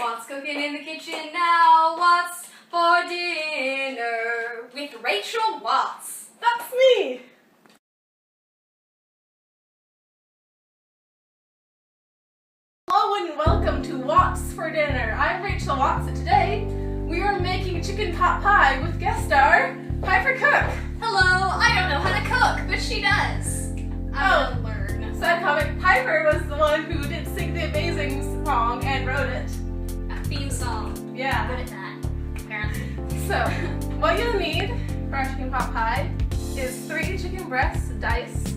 What's cooking in the kitchen now? What's for dinner? With Rachel Watts. That's me! Hello and welcome to Watts for Dinner. I'm Rachel Watts and today we are making chicken pot pie with guest star Piper Cook. Hello, I don't know how to cook, but she does. I'm gonna learn. Side comment, Piper was the one who did Sing the Amazing song and wrote it. A theme song. Yeah. Good at that, apparently. So, what you'll need for our chicken pot pie is 3 chicken breasts diced,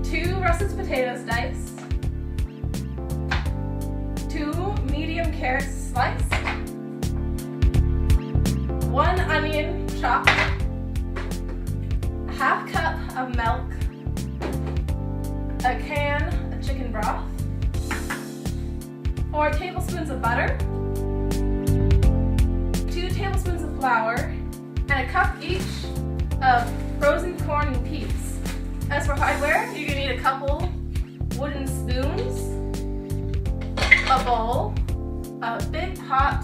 2 Russell's potatoes diced, 2 medium carrots sliced, 1 onion chopped, a half cup of milk, a can of chicken broth, 4 tablespoons of butter, 2 tablespoons of flour, and a cup each of frozen corn and peas. As for hardware, you're going to need a couple wooden spoons, a bowl, a big pot,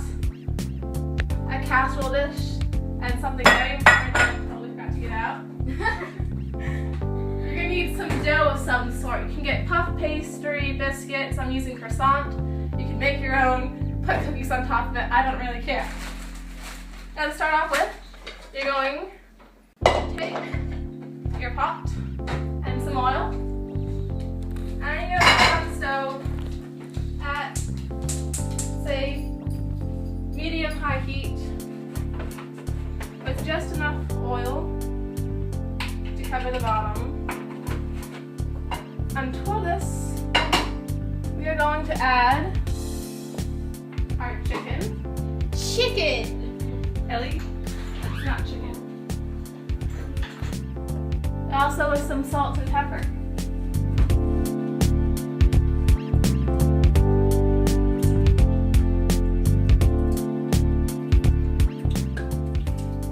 a casserole dish, and something very important I probably forgot to get out. You're going to need some dough of some sort. You can get puff pastry, biscuits. I'm using croissant. You can make your own, put cookies on top of it. I don't really care. Now to start off with, you're going to take your pot and some oil, and you're going to put it on the stove at, say, medium-high heat with just enough oil to cover the bottom. Until this, we are going to add our chicken. Chicken! Ellie, that's not chicken. Also with some salt and pepper.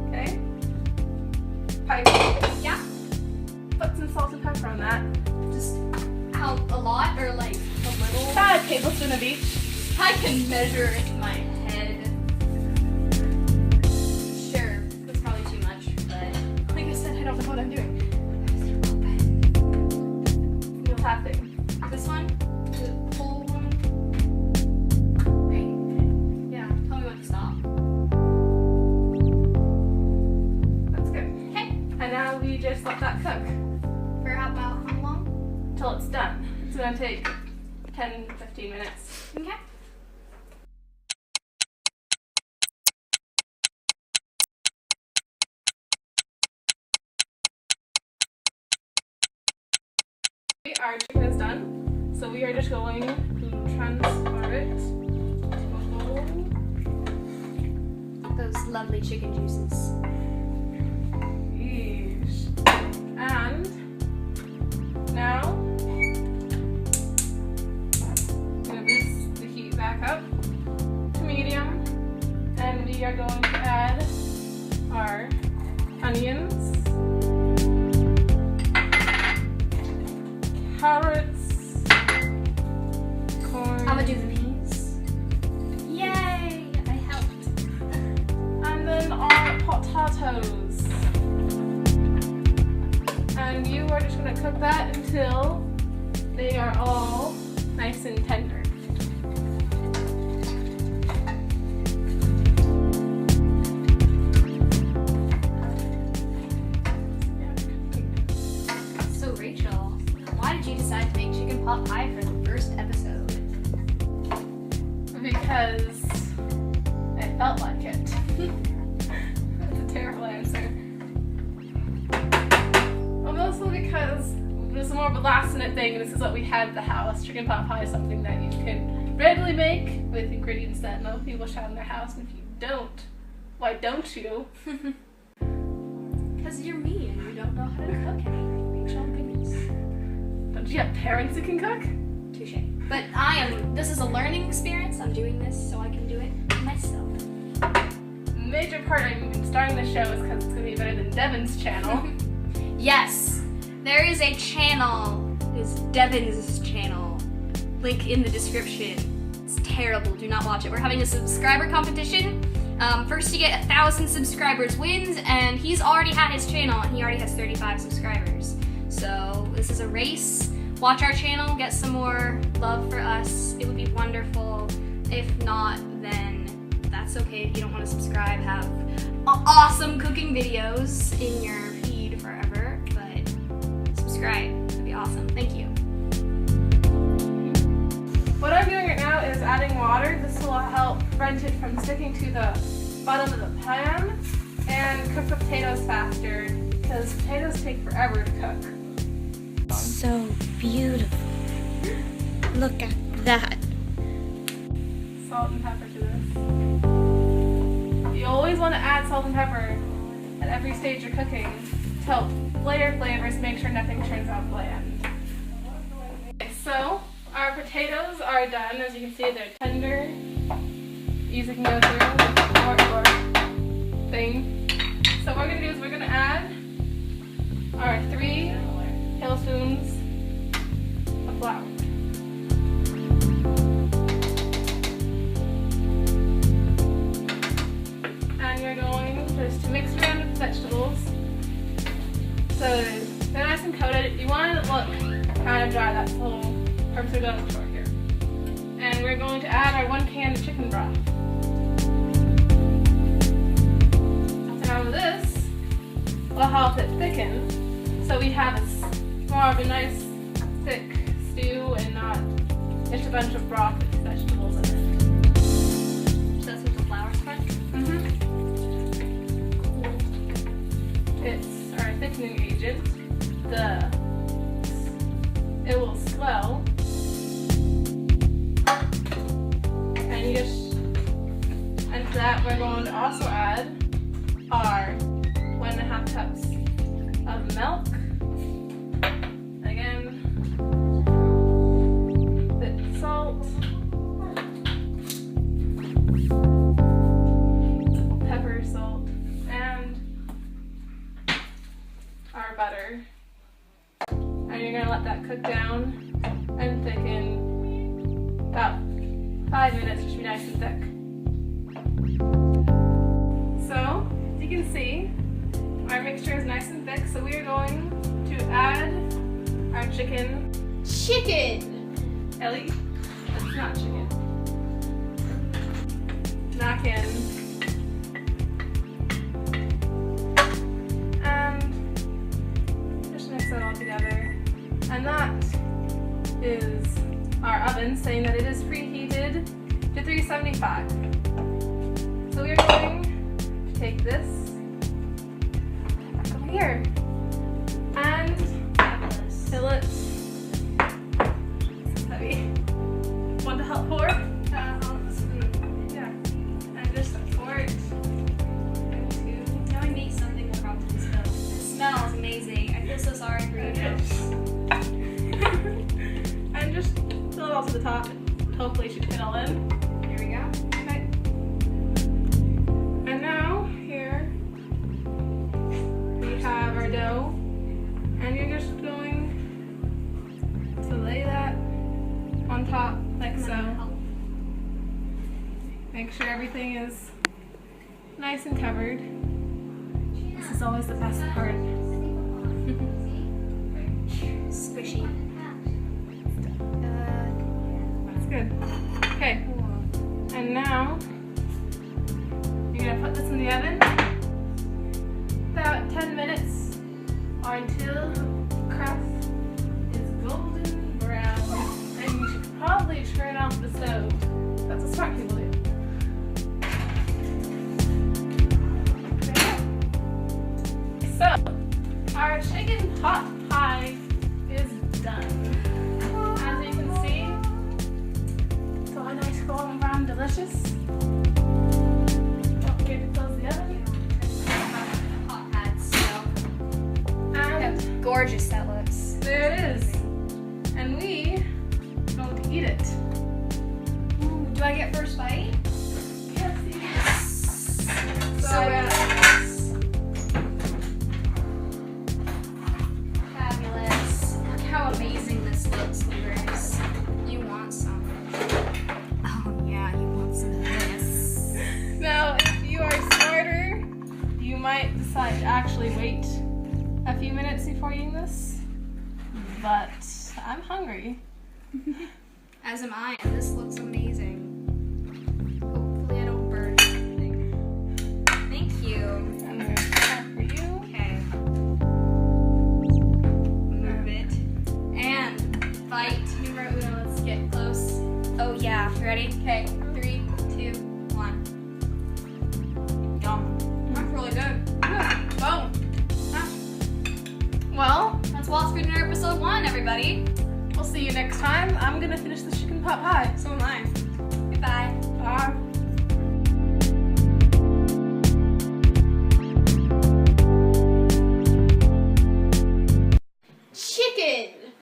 Okay. Piper. Yeah? Put some salt and pepper on that. Just how a lot or like a little? About a tablespoon of each. I can measure in my head. Sure, that's probably too much, but Like I said, I don't know what I'm doing. You'll have to. this one, the whole one. Right? Yeah, Tell me when to stop. that's good. Okay. And now we just let that cook For how long? till it's done. It's gonna take 10-15 minutes. Okay. Our chicken is done, so we are just going to transfer it to a bowl. Those lovely chicken juices. Yeesh. And now, I'm going to boost the heat back up to medium, and we are going to add our onions, carrots, corn, I'm gonna do the peas. Yay! I helped. and then our potatoes. And you are just going to cook that until they are all nice and tender. So Rachel, why did you decide to make chicken pot pie for the first episode? Because I felt like it. That's a terrible answer. Well, mostly because it was more of a last minute thing. This is what we had at the house. Chicken pot pie is something that you can readily make with ingredients that most people should have in their house. And if you don't, why don't you? Because you're me and you don't know how to cook anything, Rachel. Goodness. Don't you have parents that can cook? Touche. But this is a learning experience. I'm doing this so I can do it myself. Major part of even starting the show is because it's going to be better than Devin's channel. Yes, there is a channel. It's Devin's channel. Link in the description. It's terrible. Do not watch it. We're having a subscriber competition. First to get 1,000 subscribers wins, and he's already had his channel, and he already has 35 subscribers. So this is a race. Watch our channel, get some more love for us. It would be wonderful. If not, then that's okay. If you don't want to subscribe, have awesome cooking videos in your feed forever. But subscribe. It'd be awesome. Thank you. What I'm doing right now is adding water. This will help prevent it from sticking to the bottom of the pan and cook the potatoes faster because potatoes take forever to cook. So beautiful. Look at that. Salt and pepper to this. You always want to add salt and pepper at every stage you're cooking to help layer flavors, make sure nothing turns out bland. Okay, so our potatoes are done. As you can see, they're tender. Easy can go through the fork or thing. So what we're going to do is we're going to add our 3 tablespoons of flour. And you're going just to mix around with the vegetables. So they're nice and coated. You want it to look kind of dry. That's the whole purpose of going short here. And we're going to add our 1 can of chicken broth. Now this will help it thicken, so we have more of a nice thick stew and not just a bunch of broth with vegetables in it. So that's what the flour's for? It's our thickening agent. It will swell. And to that we're going to also add our 1.5 cups of milk. Again, bit salt, pepper, salt, and our butter. And you're going to let that cook down and thicken about 5 minutes. It should be nice and thick. So, as you can see, our mixture is nice and thick, so we are going to add our chicken. Chicken! Ellie, that's not chicken. Knock in. And just mix that all together. And that is our oven saying that it is preheated to 375. So we are going to take this back over here and fill it. It's heavy. Want to help pour? Yeah. And just pour it into. Now I made something more off the stove. It smells amazing. I feel so sorry for you. And just fill it all to the top. Hopefully it should fit all in. Here we go. Okay. And now here we have our dough, and you're just going to lay that on top like so. Make sure everything is nice and covered. This is always the best part. Squishy. That's good. Okay. And now you're gonna put this in the oven about 10 minutes or until the crust is golden brown. And you should probably turn off the stove. That's what smart people do. So, our chicken pot pie is done. As you can see, it's all nice golden brown, delicious. Don't forget to close the oven. Hot pads, so And gorgeous that looks. there it is. And we are going to eat it. Ooh, do I get first bite? Yes, So yes. fabulous. Look how amazing this looks, viewers. You want decide to actually wait a few minutes before eating this, but I'm hungry. As am I, and this looks amazing. Hopefully I don't burn anything. Thank you. I'm gonna start for you. Okay. Move it. And fight. Numero uno, let's get close. Oh yeah. You ready? Okay. 3, 2, 1. Yum. That's really good. Go. Well, That's Walt's Food Dinner episode 1, everybody. we'll see you next time. I'm gonna finish the chicken pot pie. So am I. Goodbye. Bye.